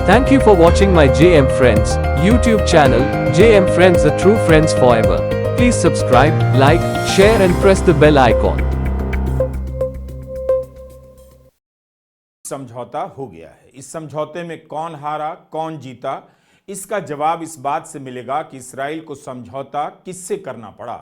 Thank you for watching my JM Friends YouTube channel, JM Friends, the true friends forever. Please subscribe, like, share and press the bell icon. समझौता हो गया है। इस समझौते में कौन हारा, कौन जीता, इसका जवाब इस बात से मिलेगा कि इसराइल को समझौता किससे करना पड़ा।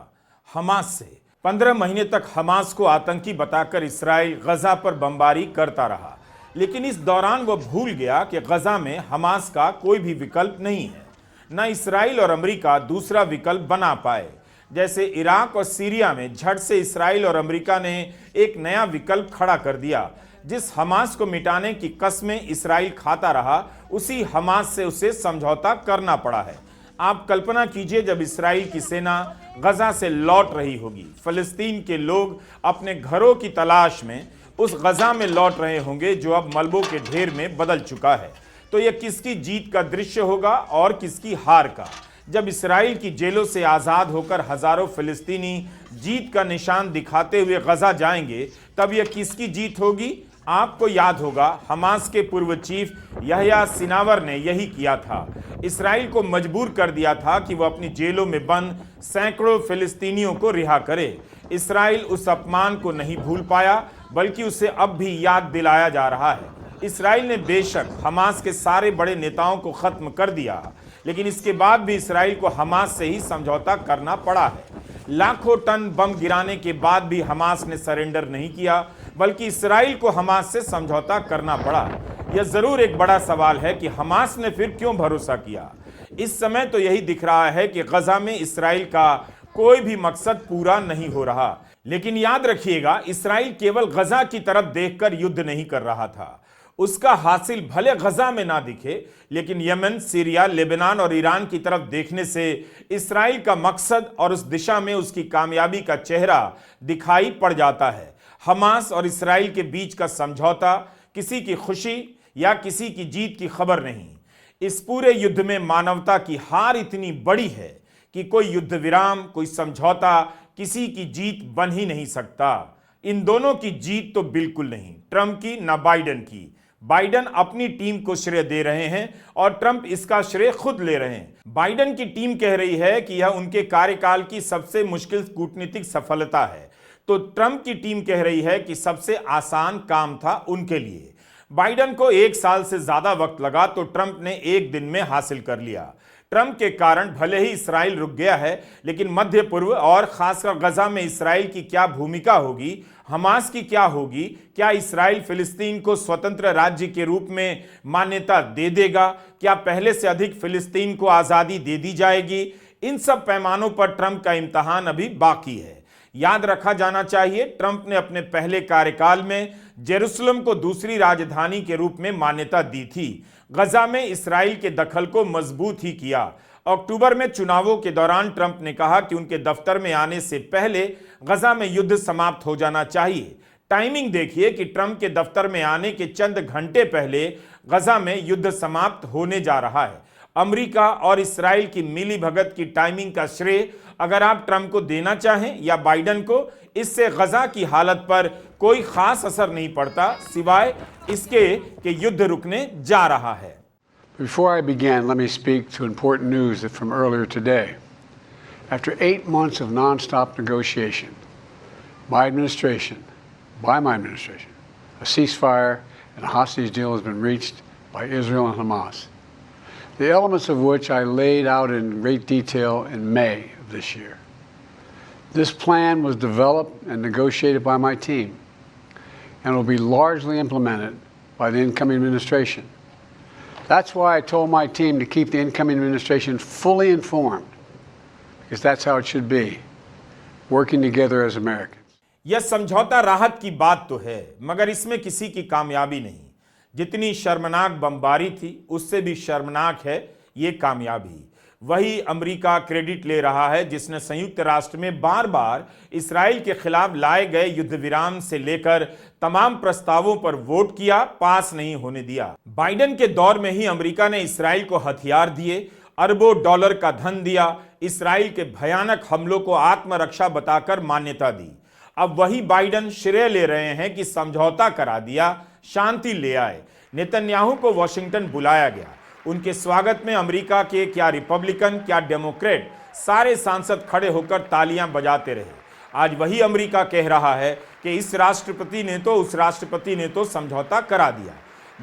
हमास से। 15 महीने तक हमास को आतंकी बताकर इसराइल गजा पर बमबारी करता रहा, लेकिन इस दौरान वह भूल गया कि गजा में हमास का कोई भी विकल्प नहीं है। न इसराइल और अमेरिका दूसरा विकल्प बना पाए। जैसे इराक और सीरिया में झट से इसराइल और अमेरिका ने एक नया विकल्प खड़ा कर दिया। जिस हमास को मिटाने की कस्में इसराइल खाता रहा, उसी हमास से उसे समझौता करना पड़ा है। आप कल्पना कीजिए, जब इसराइल की सेना गजा से लौट रही होगी, फिलिस्तीन के लोग अपने घरों की तलाश में उस गजा में लौट रहे होंगे जो अब मलबों के ढेर में बदल चुका है, तो यह किसकी जीत का दृश्य होगा और किसकी हार का। जब इसराइल की जेलों से आज़ाद होकर हजारों फिलिस्तीनी जीत का निशान दिखाते हुए गजा जाएंगे, तब यह किसकी जीत होगी। आपको याद होगा, हमास के पूर्व चीफ यहया सिनावर ने यही किया था। इसराइल को मजबूर कर दिया था कि वह अपनी जेलों में बंद सैकड़ों फिलिस्तीनियों को रिहा करे। इसराइल उस अपमान को नहीं भूल पाया, बल्कि उसे अब भी याद दिलाया जा रहा है। इसराइल ने बेशक हमास के सारे बड़े नेताओं को खत्म कर दिया, लेकिन इसके बाद भी इसराइल को हमास से ही समझौता करना पड़ा है। लाखों टन बम गिराने के बाद भी हमास ने सरेंडर नहीं किया, बल्कि इसराइल को हमास से समझौता करना पड़ा। यह जरूर एक बड़ा सवाल है कि हमास ने फिर क्यों भरोसा किया। इस समय तो यही दिख रहा है कि गजा में इसराइल का कोई भी मकसद पूरा नहीं हो रहा। लेकिन याद रखिएगा, इसराइल केवल गजा की तरफ देखकर युद्ध नहीं कर रहा था। उसका हासिल भले गजा में ना दिखे, लेकिन यमन, सीरिया, लेबनान और ईरान की तरफ देखने से इसराइल का मकसद और उस दिशा में उसकी कामयाबी का चेहरा दिखाई पड़ जाता है। हमास और इसराइल के बीच का समझौता किसी की खुशी या किसी की जीत की खबर नहीं। इस पूरे युद्ध में मानवता की हार इतनी बड़ी है कि कोई युद्ध विराम, कोई समझौता किसी की जीत बन ही नहीं सकता। इन दोनों की जीत तो बिल्कुल नहीं, ट्रंप की ना बाइडेन की। बाइडेन अपनी टीम को श्रेय दे रहे हैं और ट्रंप इसका श्रेय खुद ले रहे हैं। बाइडेन की टीम कह रही है कि यह उनके कार्यकाल की सबसे मुश्किल कूटनीतिक सफलता है, तो ट्रंप की टीम कह रही है कि सबसे आसान काम था उनके लिए। बाइडेन को 1 साल से ज्यादा वक्त लगा, तो ट्रंप ने 1 दिन में हासिल कर लिया। ट्रंप के कारण भले ही इसराइल रुक गया है, लेकिन मध्य पूर्व और खासकर गजा में इसराइल की क्या भूमिका होगी, हमास की क्या होगी, क्या इसराइल फिलिस्तीन को स्वतंत्र राज्य के रूप में मान्यता दे देगा, क्या पहले से अधिक फिलिस्तीन को आज़ादी दे दी जाएगी, इन सब पैमानों पर ट्रंप का इम्तहान अभी बाकी है। याद रखा जाना चाहिए, ट्रंप ने अपने पहले कार्यकाल में जेरूसलम को दूसरी राजधानी के रूप में मान्यता दी थी। गजा में इसराइल के दखल को मजबूत ही किया। अक्टूबर में चुनावों के दौरान ट्रंप ने कहा कि उनके दफ्तर में आने से पहले गजा में युद्ध समाप्त हो जाना चाहिए। टाइमिंग देखिए कि ट्रंप के दफ्तर में आने के चंद घंटे पहले गजा में युद्ध समाप्त होने जा रहा है। अमेरिका और इसराइल की मिली भगत की टाइमिंग का श्रेय अगर आप ट्रंप को देना चाहें या बाइडेन को, इससे गजा की हालत पर कोई खास असर नहीं पड़ता, सिवाय इसके कि युद्ध रुकने जा रहा है। Before I begin, let me speak to important news from earlier today. After 8 months of non-stop negotiation, my administration, a ceasefire and a hostage deal has been reached by Israel and Hamas, the elements of which I laid out in great detail in May of this year. This plan was developed and negotiated by my team and will be largely implemented by the incoming administration. That's why I told my team to keep the incoming administration fully informed, because that's how it should be, working together as Americans. यह समझौता राहत की बात तो है, मगर इसमें किसी की कामयाबी नहीं। जितनी शर्मनाक बमबारी थी, उससे भी शर्मनाक है ये कामयाबी। वही अमेरिका क्रेडिट ले रहा है जिसने संयुक्त राष्ट्र में बार बार इसराइल के खिलाफ लाए गए युद्ध विराम से लेकर तमाम प्रस्तावों पर वोट किया, पास नहीं होने दिया। बाइडेन के दौर में ही अमेरिका ने इसराइल को हथियार दिए, अरबों डॉलर का धन दिया, इसराइल के भयानक हमलों को आत्मरक्षा बताकर मान्यता दी। अब वही बाइडेन श्रेय ले रहे हैं कि समझौता करा दिया, शांति ले आए, नेतन्याहू को वॉशिंगटन बुलाया गया। उनके स्वागत में अमेरिका के क्या रिपब्लिकन क्या डेमोक्रेट सारे सांसद खड़े होकर तालियां बजाते रहे। आज वही अमेरिका कह रहा है कि इस राष्ट्रपति ने तो उस राष्ट्रपति ने तो समझौता करा दिया।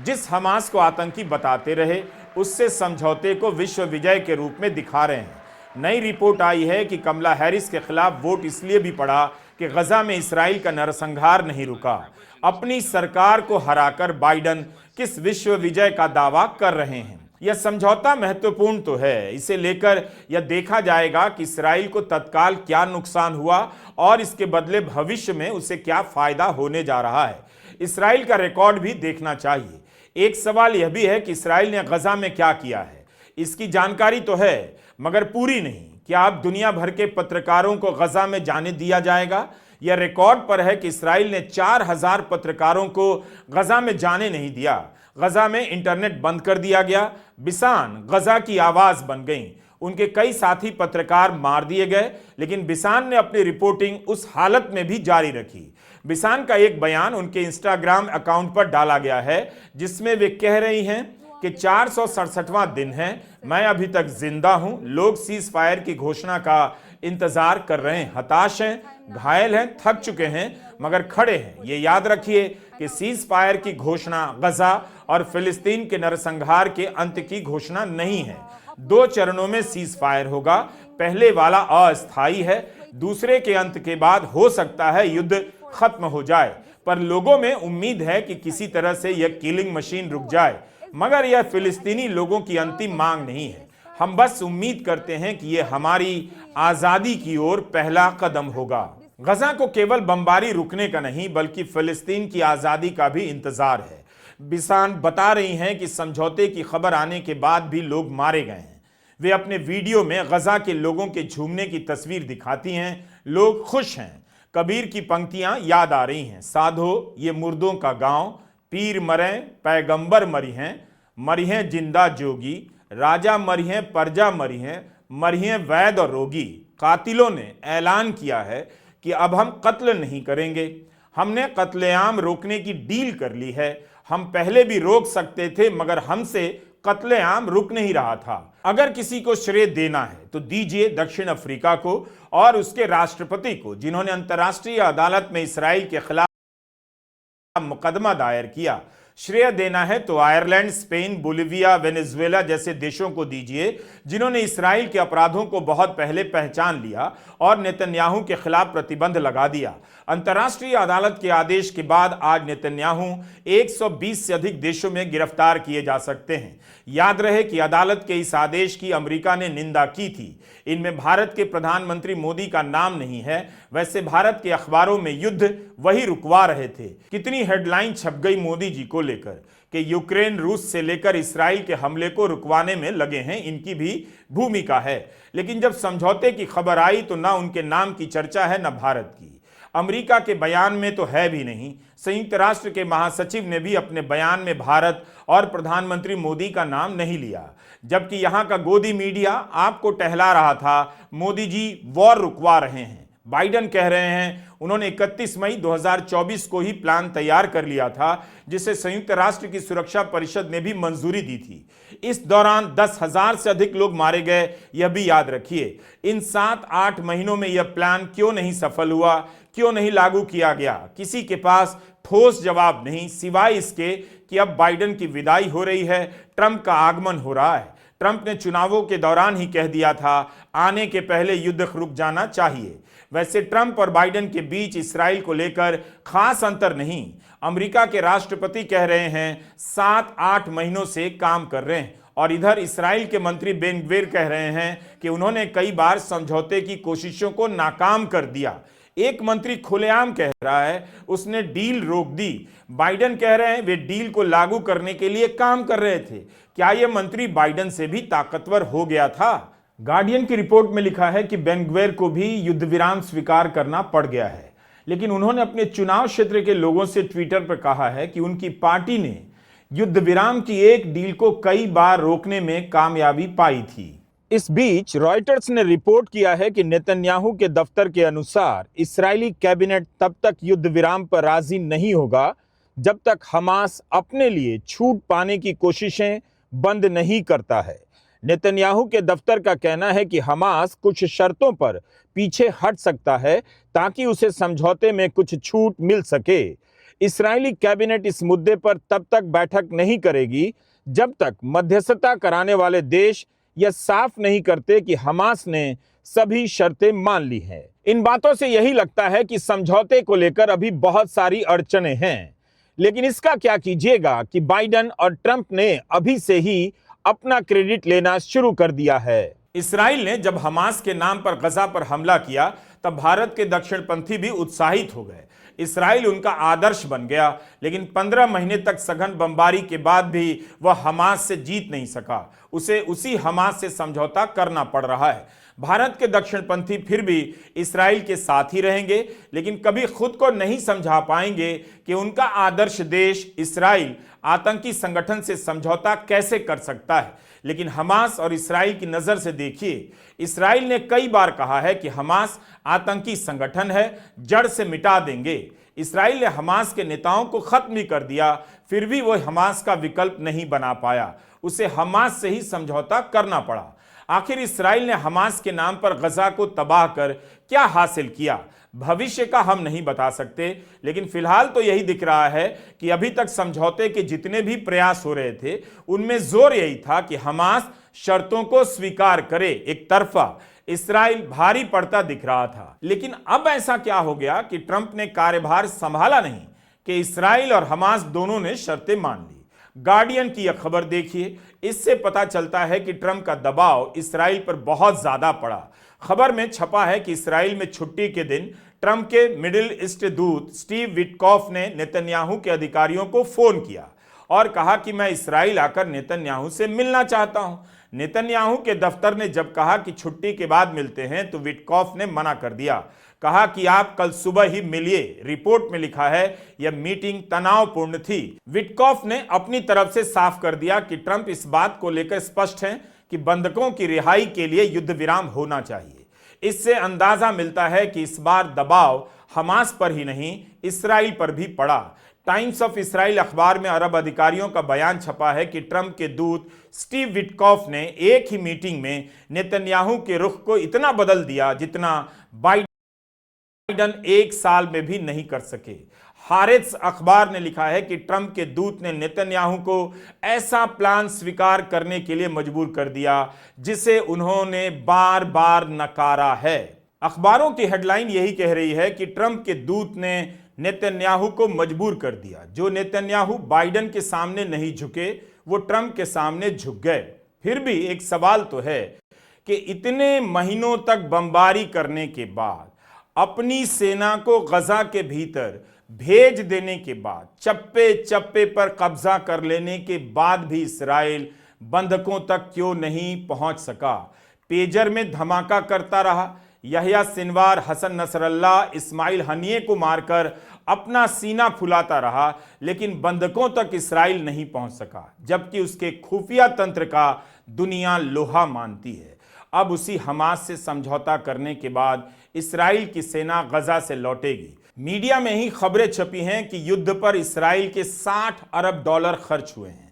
जिस हमास को आतंकी बताते रहे उससे समझौते को विश्व विजय के रूप में दिखा रहे हैं। नई रिपोर्ट आई है कि कमला हैरिस के खिलाफ वोट इसलिए भी पड़ा कि गजा में इसराइल का नरसंहार नहीं रुका। अपनी सरकार को हराकर बाइडन किस विश्व विजय का दावा कर रहे हैं। यह समझौता महत्वपूर्ण तो है, इसे लेकर यह देखा जाएगा कि इसराइल को तत्काल क्या नुकसान हुआ और इसके बदले भविष्य में उसे क्या फायदा होने जा रहा है। इसराइल का रिकॉर्ड भी देखना चाहिए। एक सवाल यह भी है कि इसराइल ने गजा में क्या किया है। इसकी जानकारी तो है मगर पूरी नहीं। क्या अब दुनिया भर के पत्रकारों को गजा में जाने दिया जाएगा? यह रिकॉर्ड पर है कि इसराइल ने 4000 पत्रकारों को गजा में जाने नहीं दिया। गजा में इंटरनेट बंद कर दिया गया। बिसान गजा की आवाज बन गई। उनके कई साथी पत्रकार मार दिए गए, लेकिन बिसान ने अपनी रिपोर्टिंग उस हालत में भी जारी रखी। बिसान का एक बयान उनके इंस्टाग्राम अकाउंट पर डाला गया है जिसमें वे कह रही हैं कि 467वां दिन है, मैं अभी तक जिंदा हूं। लोग सीज फायर की घोषणा का इंतजार कर रहे हैं, हताश हैं, घायल हैं, थक चुके हैं मगर खड़े हैं। ये याद रखिए कि सीज फायर की घोषणा गजा और फिलिस्तीन के नरसंहार के अंत की घोषणा नहीं है। 2 चरणों में सीज फायर होगा। पहले वाला अस्थायी है, दूसरे के अंत के बाद हो सकता है युद्ध खत्म हो जाए, पर लोगों में उम्मीद है कि किसी तरह से यह किलिंग मशीन रुक जाए। मगर यह फिलिस्तीनी लोगों की अंतिम मांग नहीं है। हम बस उम्मीद करते हैं कि यह हमारी आजादी की ओर पहला कदम होगा। गजा को केवल बमबारी रुकने का नहीं बल्कि फिलिस्तीन की आजादी का भी इंतजार है। बिसान बता रही हैं कि समझौते की खबर आने के बाद भी लोग मारे गए हैं। वे अपने वीडियो में गजा के लोगों के झूमने की तस्वीर दिखाती हैं। लोग खुश हैं। कबीर की पंक्तियां याद आ रही हैं, साधो ये मुर्दों का गांव, पीर मरें पैगंबर मरी हैं जिंदा जोगी, राजा मरी हैं प्रजा मरी हैं वैद और रोगी। कातिलों ने ऐलान किया है कि अब हम कत्ल नहीं करेंगे। हमने कत्लेआम रोकने की डील कर ली है। हम पहले भी रोक सकते थे मगर हमसे कत्लेआम रुक नहीं रहा था। अगर किसी को श्रेय देना है तो दीजिए दक्षिण अफ्रीका को और उसके राष्ट्रपति को, जिन्होंने अंतर्राष्ट्रीय अदालत में इसराइल के खिलाफ मुकदमा दायर किया। श्रेय देना है तो आयरलैंड, स्पेन, बोलिविया, वेनेजुएला जैसे देशों को दीजिए, जिन्होंने इसराइल के अपराधों को बहुत पहले पहचान लिया और नेतन्याहू के खिलाफ प्रतिबंध लगा दिया। अंतर्राष्ट्रीय अदालत के आदेश के बाद आज नेतन्याहू 120 से अधिक देशों में गिरफ्तार किए जा सकते हैं। याद रहे कि अदालत के इस आदेश की अमेरिका ने निंदा की थी। इनमें भारत के प्रधानमंत्री मोदी का नाम नहीं है। वैसे भारत के अखबारों में युद्ध वही रुकवा रहे थे। कितनी हेडलाइन छप गई मोदी जी को लेकर कि यूक्रेन रूस से लेकर इसराइल के हमले को रुकवाने में लगे हैं, इनकी भी भूमिका है। लेकिन जब समझौते की खबर आई तो ना उनके नाम की चर्चा है न भारत की। अमेरिका के बयान में तो है भी नहीं। संयुक्त राष्ट्र के महासचिव ने भी अपने बयान में भारत और प्रधानमंत्री मोदी का नाम नहीं लिया, जबकि यहां का गोदी मीडिया आपको टहला रहा था मोदी जी वॉर रुकवा रहे हैं। बाइडन कह रहे हैं उन्होंने 31 मई 2024 को ही प्लान तैयार कर लिया था, जिसे संयुक्त राष्ट्र की सुरक्षा परिषद ने भी मंजूरी दी थी। इस दौरान 10,000 से अधिक लोग मारे गए, यह भी याद रखिए। इन 7-8 महीनों में यह प्लान क्यों नहीं सफल हुआ, क्यों नहीं लागू किया गया? किसी के पास ठोस जवाब नहीं, सिवाय इसके कि अब बाइडन की विदाई हो रही है, ट्रंप का आगमन हो रहा है। ट्रंप ने चुनावों के दौरान ही कह दिया था आने के पहले युद्ध रुक जाना चाहिए। वैसे ट्रंप और बाइडन के बीच इसराइल को लेकर खास अंतर नहीं। अमेरिका के राष्ट्रपति कह रहे हैं 7-8 महीनों से काम कर रहे हैं, और इधर इसराइल के मंत्री बेन ग्विर कह रहे हैं कि उन्होंने कई बार समझौते की कोशिशों को नाकाम कर दिया। एक मंत्री खुलेआम कह रहा है उसने डील रोक दी। बाइडन कह रहे हैं वे डील को लागू करने के लिए काम कर रहे थे। क्या यह मंत्री बाइडन से भी ताकतवर हो गया था? गार्डियन की रिपोर्ट में लिखा है कि बेन ग्विर को भी युद्ध विराम स्वीकार करना पड़ गया है, लेकिन उन्होंने अपने चुनाव क्षेत्र के लोगों से ट्विटर पर कहा है कि उनकी पार्टी ने युद्ध विराम की एक डील को कई बार रोकने में कामयाबी पाई थी। इस बीच रॉयटर्स ने रिपोर्ट किया है कि नेतन्याहू के दफ्तर के अनुसार इस्राएली कैबिनेट तब तक युद्ध विराम पर राजी नहीं होगा जब तक हमास अपने लिए छूट पाने की कोशिशें बंद नहीं करता है। नेतन्याहू के दफ्तर का कहना है कि हमास कुछ शर्तों पर पीछे हट सकता है ताकि उसे समझौते में कुछ छूट मिल सके। इस्राएली कैबिनेट इस मुद्दे पर तब तक बैठक नहीं करेगी जब तक मध्यस्थता कराने वाले देश यह साफ नहीं करते कि हमास ने सभी शर्तें मान ली हैं। इन बातों से यही लगता है कि समझौते को लेकर अभी बहुत सारी अड़चनें हैं, लेकिन इसका क्या कीजिएगा कि बाइडेन और ट्रंप ने अभी से ही अपना क्रेडिट लेना शुरू कर दिया है। इसराइल ने जब हमास के नाम पर गजा पर हमला किया तब भारत के दक्षिणपंथी भी उत्साहित हो गए। इसराइल उनका आदर्श बन गया, लेकिन 15 महीने तक सघन बमबारी के बाद भी वह हमास से जीत नहीं सका। उसे उसी हमास से समझौता करना पड़ रहा है। भारत के दक्षिणपंथी फिर भी इसराइल के साथ ही रहेंगे, लेकिन कभी खुद को नहीं समझा पाएंगे कि उनका आदर्श देश इसराइल आतंकी संगठन से समझौता कैसे कर सकता है। लेकिन हमास और इसराइल की नजर से देखिए, इसराइल ने कई बार कहा है कि हमास आतंकी संगठन है, जड़ से मिटा देंगे। इसराइल ने हमास के नेताओं को खत्म भी कर दिया, फिर भी वो हमास का विकल्प नहीं बना पाया। उसे हमास से ही समझौता करना पड़ा। आखिर इसराइल ने हमास के नाम पर गजा को तबाह कर क्या हासिल किया, भविष्य का हम नहीं बता सकते, लेकिन फिलहाल तो यही दिख रहा है कि अभी तक समझौते के जितने भी प्रयास हो रहे थे उनमें जोर यही था कि हमास शर्तों को स्वीकार करे। एक तरफा इसराइल भारी पड़ता दिख रहा था, लेकिन अब ऐसा क्या हो गया कि ट्रंप ने कार्यभार संभाला नहीं कि इसराइल और हमास दोनों ने शर्तें मान ली। गार्डियन की यह खबर देखिए, इससे पता चलता है कि ट्रंप का दबाव इसराइल पर बहुत ज्यादा पड़ा। खबर में छपा है कि इसराइल में छुट्टी के दिन ट्रंप के मिडिल ईस्ट दूत स्टीव विटकॉफ ने नेतन्याहू के अधिकारियों को फोन किया और कहा कि मैं इसराइल आकर नेतन्याहू से मिलना चाहता हूं। नेतन्याहू के दफ्तर ने जब कहा कि छुट्टी के बाद मिलते हैं तो विटकॉफ ने मना कर दिया, कहा कि आप कल सुबह ही मिलिए। रिपोर्ट में लिखा है यह मीटिंग तनावपूर्ण थी। विटकॉफ ने अपनी तरफ से साफ कर दिया कि ट्रंप इस बात को लेकर स्पष्ट हैं कि बंधकों की रिहाई के लिए युद्ध विराम होना चाहिए। इससे अंदाजा मिलता है कि इस बार दबाव हमास पर ही नहीं, इसराइल पर भी पड़ा। टाइम्स ऑफ इसराइल अखबार में अरब अधिकारियों का बयान छपा है कि ट्रंप के दूत स्टीव विटकॉफ ने एक ही मीटिंग में नेतन्याहू के रुख को इतना बदल दिया जितना बाइडेन एक साल में भी नहीं कर सके। हारेत्स अखबार ने लिखा है कि ट्रंप के दूत ने नेतन्याहू को ऐसा प्लान स्वीकार करने के लिए मजबूर कर दिया जिसे उन्होंने बार बार नकारा है। अखबारों की हेडलाइन यही कह रही है कि ट्रंप के दूत ने नेतन्याहू को मजबूर कर दिया। जो नेतन्याहू बाइडेन के सामने नहीं झुके वो ट्रंप के सामने झुक गए। फिर भी एक सवाल तो है कि इतने महीनों तक बमबारी करने के बाद, अपनी सेना को गजा के भीतर भेज देने के बाद, चप्पे चप्पे पर कब्जा कर लेने के बाद भी इसराइल बंधकों तक क्यों नहीं पहुंच सका? पेजर में धमाका करता रहा। Yahya Sinwar, Hassan Nasrallah, Ismail Haniyeh को मारकर अपना सीना फुलाता रहा, लेकिन बंधकों तक इसराइल नहीं पहुंच सका, जबकि उसके खुफिया तंत्र का दुनिया लोहा मानती है। अब उसी हमास से समझौता करने के बाद इसराइल की सेना गजा से लौटेगी। मीडिया में ही खबरें छपी हैं कि युद्ध पर इसराइल के 60 अरब डॉलर खर्च हुए हैं।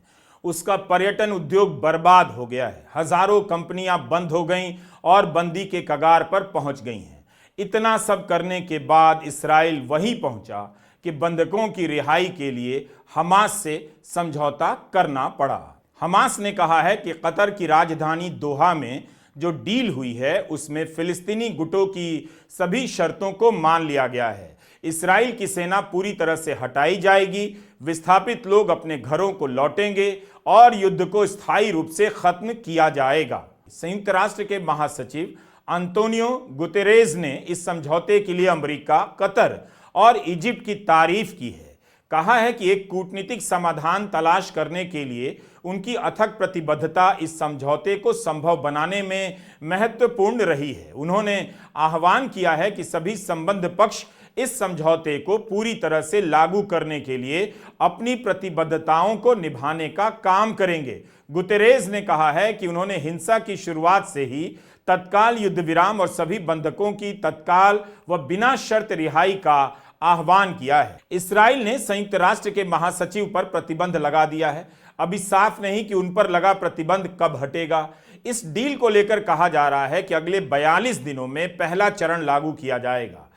उसका पर्यटन उद्योग बर्बाद हो गया है। हजारों कंपनियां बंद हो गईं और बंदी के कगार पर पहुंच गई हैं। इतना सब करने के बाद इसराइल वहीं पहुंचा कि बंधकों की रिहाई के लिए हमास से समझौता करना पड़ा। हमास ने कहा है कि कतर की राजधानी दोहा में जो डील हुई है उसमें फिलिस्तीनी गुटों की सभी शर्तों को मान लिया गया है। इसराइल की सेना पूरी तरह से हटाई जाएगी, विस्थापित लोग अपने घरों को लौटेंगे और युद्ध को स्थायी रूप से खत्म किया जाएगा। संयुक्त राष्ट्र के महासचिव अंतोनियो गुतेरेस ने इस समझौते के लिए अमेरिका, कतर और इजिप्ट की तारीफ की है। कहा है कि एक कूटनीतिक समाधान तलाश करने के लिए उनकी अथक प्रतिबद्धता इस समझौते को संभव बनाने में महत्वपूर्ण रही है। उन्होंने आह्वान किया है कि सभी संबद्ध पक्ष इस समझौते को पूरी तरह से लागू करने के लिए अपनी प्रतिबद्धताओं को निभाने का काम करेंगे। गुतेरेस ने कहा है कि उन्होंने हिंसा की शुरुआत से ही तत्काल युद्ध विराम और सभी बंधकों की तत्काल व बिना शर्त रिहाई का आह्वान किया है। इस्राएल ने संयुक्त राष्ट्र के महासचिव पर प्रतिबंध लगा दिया है। अभी साफ नहीं कि उन पर लगा प्रतिबंध कब हटेगा। इस डील को लेकर कहा जा रहा है कि अगले 42 दिनों में पहला चरण लागू किया जाएगा।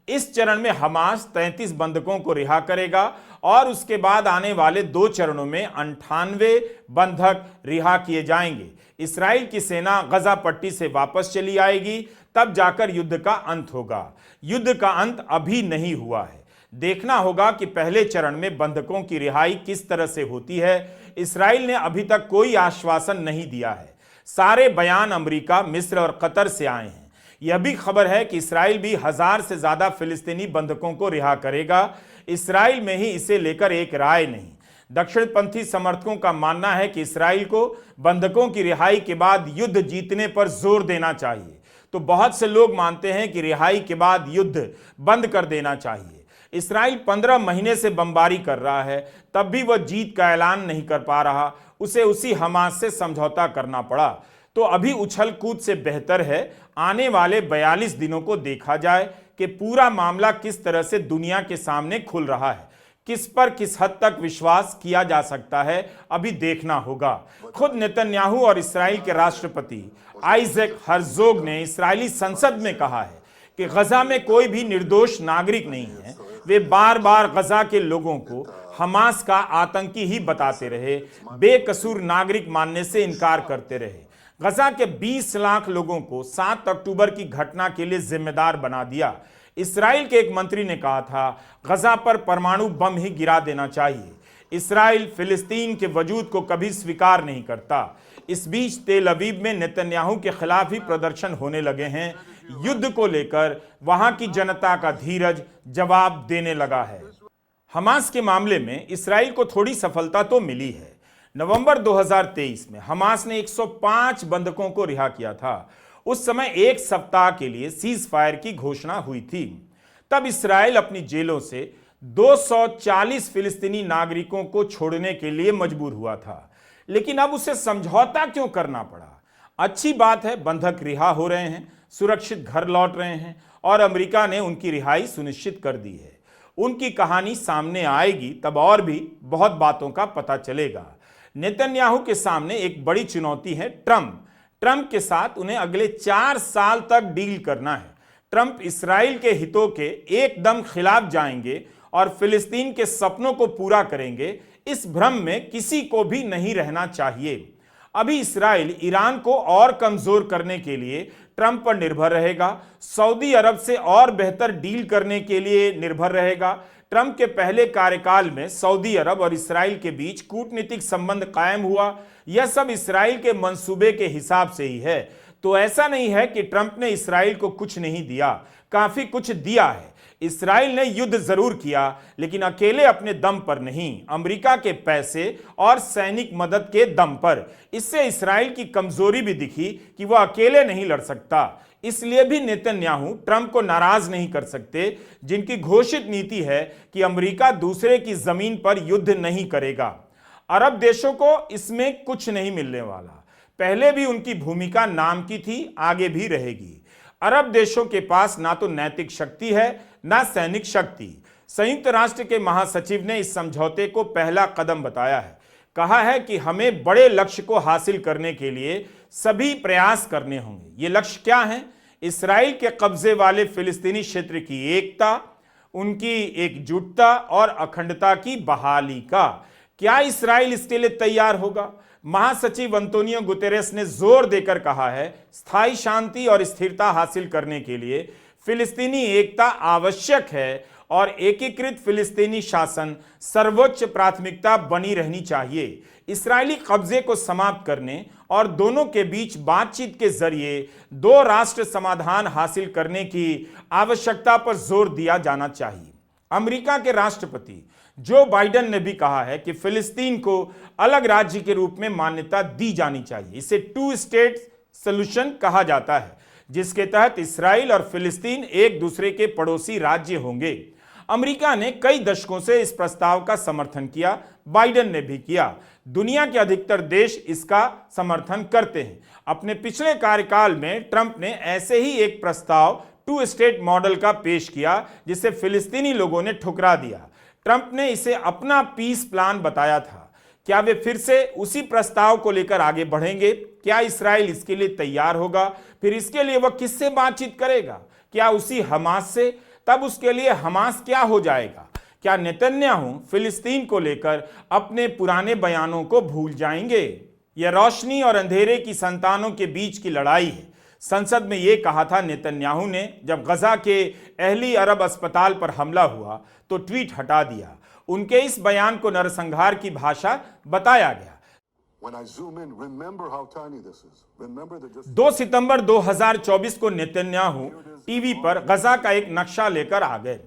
इस चरण में हमास 33 बंधकों को रिहा करेगा और उसके बाद आने वाले 2 चरणों में 98 बंधक रिहा किए जाएंगे। इस्राएल की सेना गजा पट्टी से वापस चली आएगी, तब जाकर युद्ध का अंत होगा। युद्ध का अंत अभी नहीं हुआ है। देखना होगा कि पहले चरण में बंधकों की रिहाई किस तरह से होती है। इस्राएल ने अभी तक कोई आश्वासन नहीं दिया है। सारे बयान अमेरिका, मिस्र और कतर से आए हैं। यह भी खबर है कि इस्राएल भी 1000 से ज्यादा फिलिस्तीनी बंधकों को रिहा करेगा। इस्राएल में ही इसे लेकर एक राय नहीं। दक्षिणपंथी समर्थकों का मानना है कि इस्राएल को बंधकों की रिहाई के बाद युद्ध जीतने पर जोर देना चाहिए, तो बहुत से लोग मानते हैं कि रिहाई के बाद युद्ध बंद कर देना चाहिए। इस्राएल 15 महीने से बमबारी कर रहा है, तब भी वह जीत का ऐलान नहीं कर पा रहा। उसे उसी हमास से समझौता करना पड़ा। तो अभी उछल कूद से बेहतर है आने वाले 42 दिनों को देखा जाए कि पूरा मामला किस तरह से दुनिया के सामने खुल रहा है। किस पर किस हद तक विश्वास किया जा सकता है, अभी देखना होगा। खुद नेतन्याहू और इस्राएल के राष्ट्रपति आइजैक हर्जोग ने इस्राएली संसद में कहा है कि गजा में कोई भी निर्दोष नागरिक नहीं है। वे बार बार गजा के लोगों को हमास का आतंकी ही बताते रहे, बेकसूर नागरिक मानने से इनकार करते रहे। गजा के 20 लाख लोगों को 7 अक्टूबर की घटना के लिए जिम्मेदार बना दिया। इस्राएल के एक मंत्री ने कहा था, गजा पर परमाणु बम ही गिरा देना चाहिए। इस्राएल फिलिस्तीन के वजूद को कभी स्वीकार नहीं करता। इस बीच तेल अवीव में नेतन्याहू के खिलाफ ही प्रदर्शन होने लगे हैं। युद्ध को लेकर वहां की जनता का धीरज जवाब देने लगा है। हमास के मामले में इस्राएल को थोड़ी सफलता तो मिली है। नवंबर 2023 में हमास ने 105 बंधकों को रिहा किया था। उस समय 1 सप्ताह के लिए सीज फायर की घोषणा हुई थी। तब इस्राएल अपनी जेलों से 240 फिलिस्तीनी नागरिकों को छोड़ने के लिए मजबूर हुआ था। लेकिन अब उसे समझौता क्यों करना पड़ा? अच्छी बात है, बंधक रिहा हो रहे हैं, सुरक्षित घर लौट रहे हैं और अमेरिका ने उनकी रिहाई सुनिश्चित कर दी है। उनकी कहानी सामने आएगी तब और भी बहुत बातों का पता चलेगा। नेतन्याहू के सामने एक बड़ी चुनौती है ट्रंप के साथ उन्हें अगले 4 साल तक डील करना है। ट्रंप इस्राएल के हितों के एकदम खिलाफ जाएंगे और फिलिस्तीन के सपनों को पूरा करेंगे, इस भ्रम में किसी को भी नहीं रहना चाहिए। अभी इस्राएल ईरान को और कमजोर करने के लिए ट्रंप पर निर्भर रहेगा, सऊदी अरब से और बेहतर डील करने के लिए निर्भर रहेगा। ट्रंप के पहले कार्यकाल में सऊदी अरब और इस्राएल के बीच कूटनीतिक संबंध कायम हुआ। यह सब इस्राएल के मंसूबे के हिसाब से ही है। तो ऐसा नहीं है कि ट्रंप ने इस्राएल को कुछ नहीं दिया, काफी कुछ दिया है। इस्राएल ने युद्ध जरूर किया, लेकिन अकेले अपने दम पर नहीं, अमेरिका के पैसे और सैनिक मदद के दम पर। इससे इस्राएल की कमजोरी भी दिखी कि वह अकेले नहीं लड़ सकता। इसलिए भी नेतन्याहू ट्रंप को नाराज नहीं कर सकते, जिनकी घोषित नीति है कि अमेरिका दूसरे की जमीन पर युद्ध नहीं करेगा। अरब देशों को इसमें कुछ नहीं मिलने वाला। पहले भी उनकी भूमिका नाम की थी, आगे भी रहेगी। अरब देशों के पास ना तो नैतिक शक्ति है, ना सैनिक शक्ति। संयुक्त राष्ट्र के महासचिव ने इस समझौते को पहला कदम बताया है। कहा है कि हमें बड़े लक्ष्य को हासिल करने के लिए सभी प्रयास करने होंगे। ये लक्ष्य क्या है? इस्राएल के कब्जे वाले फिलिस्तीनी क्षेत्र की एकता, उनकी एकजुटता और अखंडता की बहाली का। क्या इस्राएल इसके लिए तैयार होगा? महासचिव अंतोनियो गुतेरेस ने जोर देकर कहा है, स्थायी शांति और स्थिरता हासिल करने के लिए फिलिस्तीनी एकता आवश्यक है और एकीकृत फिलिस्तीनी शासन सर्वोच्च प्राथमिकता बनी रहनी चाहिए। इस्राएली कब्जे को समाप्त करने और दोनों के बीच बातचीत के जरिए 2 राष्ट्र समाधान हासिल करने की आवश्यकता पर जोर दिया जाना चाहिए। अमेरिका के राष्ट्रपति जो बाइडेन ने भी कहा है कि फिलिस्तीन को अलग राज्य के रूप में मान्यता दी जानी चाहिए। इसे 2 स्टेट सॉल्यूशन कहा जाता है, जिसके तहत इस्राएल और फिलिस्तीन एक दूसरे के पड़ोसी राज्य होंगे। अमेरिका ने कई दशकों से इस प्रस्ताव का समर्थन किया, बाइडेन ने भी किया। दुनिया के अधिकतर देश इसका समर्थन करते हैं। अपने पिछले कार्यकाल में ट्रंप ने ऐसे ही एक प्रस्ताव टू स्टेट मॉडल का पेश किया, जिसे फिलिस्तीनी लोगों ने ठुकरा दिया। ट्रंप ने इसे अपना पीस प्लान बताया था। क्या वे फिर से उसी प्रस्ताव को लेकर आगे बढ़ेंगे? क्या इस्राएल इसके लिए तैयार होगा? फिर इसके लिए वह किससे बातचीत करेगा? क्या उसी हमास से? तब उसके लिए हमास क्या हो जाएगा? क्या नेतन्याहू फिलिस्तीन को लेकर अपने पुराने बयानों को भूल जाएंगे? यह रोशनी और अंधेरे की संतानों के बीच की लड़ाई है। संसद में यह कहा था नेतन्याहू ने जब गजा के अहली अरब अस्पताल पर हमला हुआ तो ट्वीट हटा दिया। उनके इस बयान को नरसंहार की भाषा बताया गया। 2 सितंबर 2024 को नेतन्याहू टीवी पर गजा का एक नक्शा लेकर आ गए।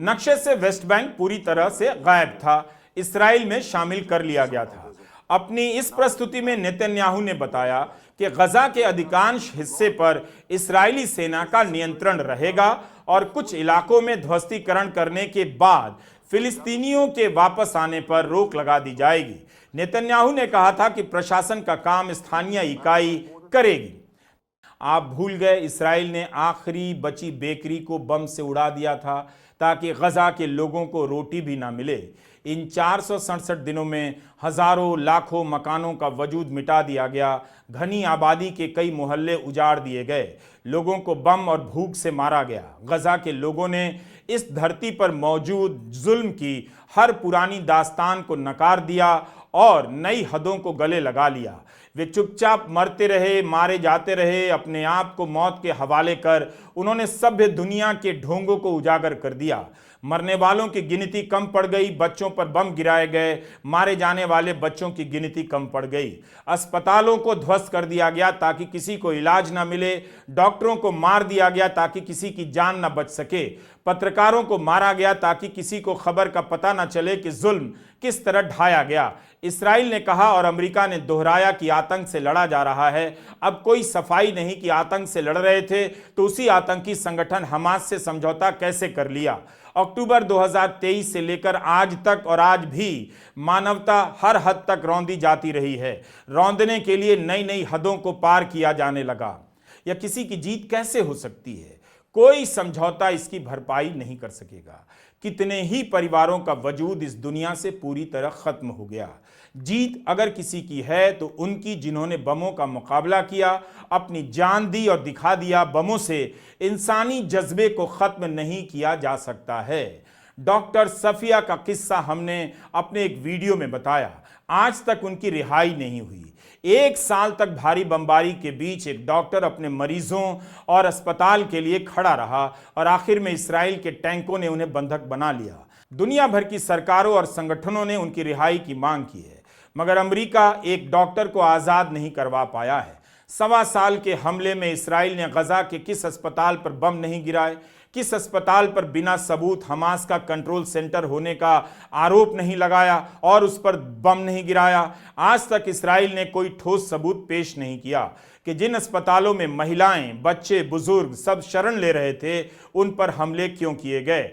नक्शे से वेस्ट बैंक पूरी तरह से गायब था, इस्राएल में शामिल कर लिया गया था। अपनी इस प्रस्तुति में नेतन्याहू ने बताया कि गजा के अधिकांश हिस्से पर इस्राएली सेना का नियंत्रण रहेगा और कुछ इलाकों में ध्वस्तीकरण करने के बाद फिलिस्तीनियों के वापस आने पर रोक लगा दी जाएगी। नेतन्याहू ने कहा था कि प्रशासन का काम स्थानीय इकाई करेगी। आप भूल गए, इस्राएल ने आखिरी बची बेकरी को बम से उड़ा दिया था ताकि गजा के लोगों को रोटी भी ना मिले। इन 467 दिनों में हजारों लाखों मकानों का वजूद मिटा दिया गया। घनी आबादी के कई मोहल्ले उजाड़ दिए गए। लोगों को बम और भूख से मारा गया। गजा के लोगों ने इस धरती पर मौजूद जुल्म की हर पुरानी दास्तान को नकार दिया और नई हदों को गले लगा लिया। वे चुपचाप मरते रहे, मारे जाते रहे। अपने आप को मौत के हवाले कर उन्होंने सभ्य दुनिया के ढोंगों को उजागर कर दिया। मरने वालों की गिनती कम पड़ गई, बच्चों पर बम गिराए गए, मारे जाने वाले बच्चों की गिनती कम पड़ गई। अस्पतालों को ध्वस्त कर दिया गया ताकि किसी को इलाज ना मिले। डॉक्टरों को मार दिया गया ताकि किसी की जान ना बच सके। पत्रकारों को मारा गया ताकि किसी को खबर का पता ना चले कि जुल्म किस तरह ढाया गया। इस्राएल ने कहा और अमेरिका ने दोहराया कि आतंक से लड़ा जा रहा है। अब कोई सफाई नहीं कि आतंक से लड़ रहे थे तो उसी आतंकी संगठन हमास से समझौता कैसे कर लिया। अक्टूबर 2023 से लेकर आज तक और आज भी मानवता हर हद तक रौंदी जाती रही है। रौंदने के लिए नई नई हदों को पार किया जाने लगा। यह किसी की जीत कैसे हो सकती है? कोई समझौता इसकी भरपाई नहीं कर सकेगा। कितने ही परिवारों का वजूद इस दुनिया से पूरी तरह खत्म हो गया। जीत अगर किसी की है तो उनकी जिन्होंने बमों का मुकाबला किया, अपनी जान दी और दिखा दिया। बमों से इंसानी जज्बे को खत्म नहीं किया जा सकता है। डॉक्टर सफिया का किस्सा हमने अपने एक वीडियो में बताया। आज तक उनकी रिहाई नहीं हुई। 1 साल तक भारी बमबारी के बीच एक डॉक्टर अपने मरीजों और अस्पताल के लिए खड़ा रहा और आखिर में इस्राएल के टैंकों ने उन्हें बंधक बना लिया। दुनिया भर की सरकारों और संगठनों ने उनकी रिहाई की मांग की है, मगर अमेरिका एक डॉक्टर को आज़ाद नहीं करवा पाया है। 1.25 साल के हमले में इस्राएल ने गजा के किस अस्पताल पर बम नहीं गिराए? किस अस्पताल पर बिना सबूत हमास का कंट्रोल सेंटर होने का आरोप नहीं लगाया और उस पर बम नहीं गिराया? आज तक इस्राएल ने कोई ठोस सबूत पेश नहीं किया कि जिन अस्पतालों में महिलाएं, बच्चे, बुजुर्ग सब शरण ले रहे थे, उन पर हमले क्यों किए गए।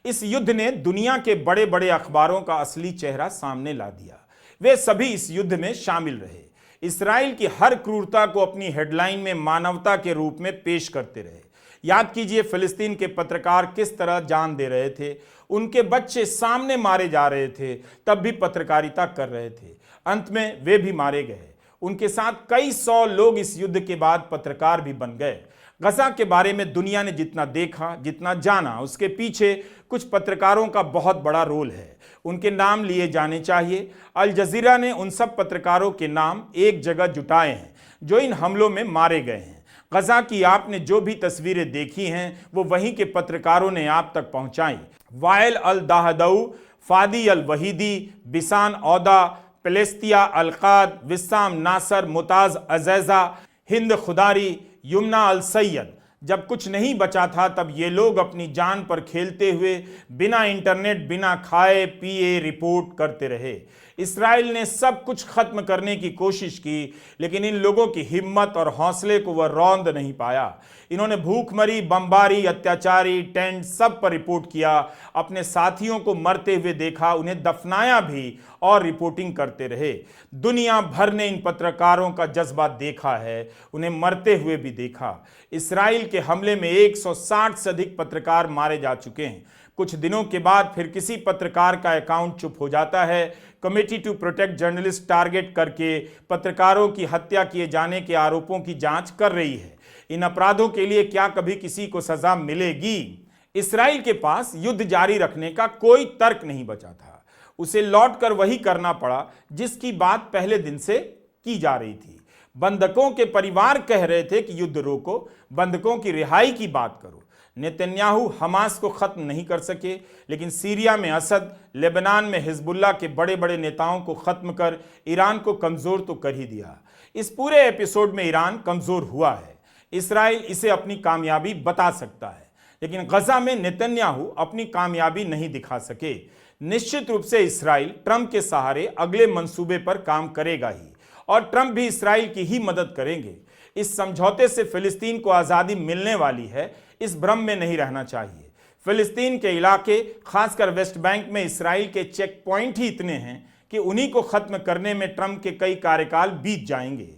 इस युद्ध ने दुनिया के बड़े बड़े अखबारों का असली चेहरा सामने ला दिया। वे सभी इस युद्ध में शामिल रहे। इस्राएल की हर क्रूरता को अपनी हेडलाइन में मानवता के रूप में पेश करते रहे। याद कीजिए, फिलिस्तीन के पत्रकार किस तरह जान दे रहे थे। उनके बच्चे सामने मारे जा रहे थे, तब भी पत्रकारिता कर रहे थे। अंत में वे भी मारे गए। उनके साथ कई 100 लोग इस युद्ध के बाद पत्रकार भी बन गए। गजा के बारे में दुनिया ने जितना देखा, जितना जाना, उसके पीछे कुछ पत्रकारों का बहुत बड़ा रोल है। उनके नाम लिए जाने चाहिए। अल जजीरा ने उन सब पत्रकारों के नाम एक जगह जुटाए हैं जो इन हमलों में मारे गए हैं। गजा की आपने जो भी तस्वीरें देखी हैं वो वहीं के पत्रकारों ने आप तक पहुंचाई। वायल अल दाहदऊ, फादी अल वहीदी, बिसान औदा, पेलेस्तिया अलकाद, विस्साम नासर, मुताज अजैजा, हिंद खुदारी, युमना अल सैयद। जब कुछ नहीं बचा था तब ये लोग अपनी जान पर खेलते हुए बिना इंटरनेट, बिना खाए पिए रिपोर्ट करते रहे। इसराइल ने सब कुछ खत्म करने की कोशिश की, लेकिन इन लोगों की हिम्मत और हौसले को वह रौंद नहीं पाया। इन्होंने भूखमरी, बमबारी, अत्याचारी, टेंट सब पर रिपोर्ट किया, अपने साथियों को मरते हुए देखा, उन्हें दफनाया भी और रिपोर्टिंग करते रहे। दुनिया भर ने इन पत्रकारों का जज्बा देखा है, उन्हें मरते हुए भी देखा। इसराइल के हमले में 160 से अधिक पत्रकार मारे जा चुके हैं। कुछ दिनों के बाद फिर किसी पत्रकार का अकाउंट चुप हो जाता है। Committee to protect journalist target करके पत्रकारों की हत्या किए जाने के आरोपों की जांच कर रही है। इन अपराधों के लिए क्या कभी किसी को सजा मिलेगी? इसराइल के पास युद्ध जारी रखने का कोई तर्क नहीं बचा था। उसे लौटकर वही करना पड़ा जिसकी बात पहले दिन से की जा रही थी। बंधकों के परिवार कह रहे थे कि युद्ध रोको, बंधकों की रिहाई की बात करो। नेतन्याहू हमास को खत्म नहीं कर सके, लेकिन सीरिया में असद, लेबनान में हिजबुल्लाह के बड़े बड़े नेताओं को खत्म कर ईरान को कमजोर तो कर ही दिया। इस पूरे एपिसोड में ईरान कमजोर हुआ है। इसराइल इसे अपनी कामयाबी बता सकता है, लेकिन गजा में नेतन्याहू अपनी कामयाबी नहीं दिखा सके। निश्चित रूप से इसराइल ट्रंप के सहारे अगले मंसूबे पर काम करेगा ही, और ट्रंप भी इसराइल की ही मदद करेंगे। इस समझौते से फिलिस्तीन को आज़ादी मिलने वाली है, इस भ्रम में नहीं रहना चाहिए। फिलिस्तीन के इलाके, खासकर वेस्ट बैंक में इसराइल के चेक पॉइंट ही इतने हैं कि उन्हीं को खत्म करने में ट्रंप के कई कार्यकाल बीत जाएंगे।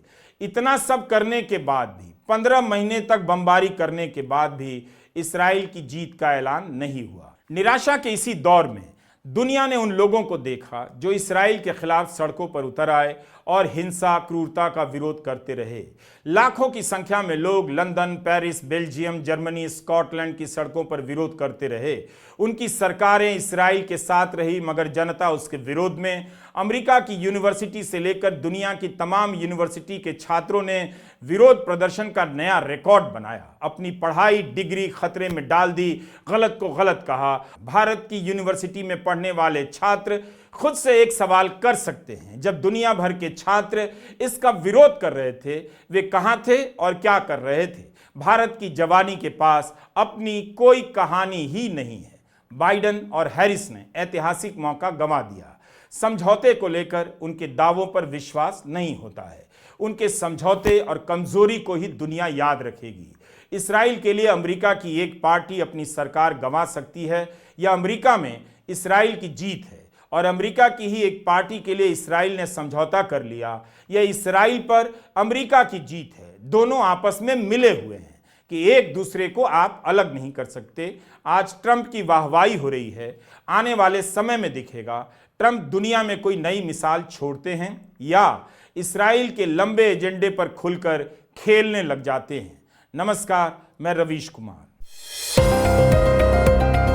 इतना सब करने के बाद भी, 15 महीने तक बमबारी करने के बाद भी इसराइल की जीत का ऐलान नहीं हुआ। निराशा के इसी दौर में दुनिया ने उन लोगों को देखा जो इसराइल के खिलाफ सड़कों पर उतर आए और हिंसा, क्रूरता का विरोध करते रहे। लाखों की संख्या में लोग London, Paris, Belgium, Germany, Scotland की सड़कों पर विरोध करते रहे। उनकी सरकारें इसराइल के साथ रही, मगर जनता उसके विरोध में। अमेरिका की यूनिवर्सिटी से लेकर दुनिया की तमाम यूनिवर्सिटी के छात्रों ने विरोध प्रदर्शन का नया रिकॉर्ड बनाया। अपनी पढ़ाई, डिग्री खतरे में डाल दी, गलत को गलत कहा। भारत की यूनिवर्सिटी में पढ़ने वाले छात्र खुद से एक सवाल कर सकते हैं, जब दुनिया भर के छात्र इसका विरोध कर रहे थे, वे कहां थे और क्या कर रहे थे? भारत की जवानी के पास अपनी कोई कहानी ही नहीं है। बाइडेन और हैरिस ने ऐतिहासिक मौका गंवा दिया। समझौते को लेकर उनके दावों पर विश्वास नहीं होता है। उनके समझौते और कमजोरी को ही दुनिया याद रखेगी। इसराइल के लिए अमेरिका की एक पार्टी अपनी सरकार गंवा सकती है, या अमेरिका में इसराइल की जीत है, और अमेरिका की ही एक पार्टी के लिए इसराइल ने समझौता कर लिया, यह इसराइल पर अमेरिका की जीत है। दोनों आपस में मिले हुए हैं कि एक दूसरे को आप अलग नहीं कर सकते। आज ट्रंप की वाहवाही हो रही है, आने वाले समय में दिखेगा ट्रंप दुनिया में कोई नई मिसाल छोड़ते हैं या इसराइल के लंबे एजेंडे पर खुलकर खेलने लग जाते हैं। नमस्कार, मैं Ravish Kumar.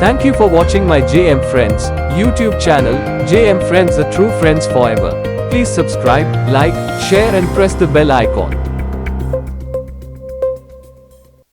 Thank you for watching my JM Friends YouTube channel, JM Friends, the true friends forever. Please subscribe, like, share and press the bell icon.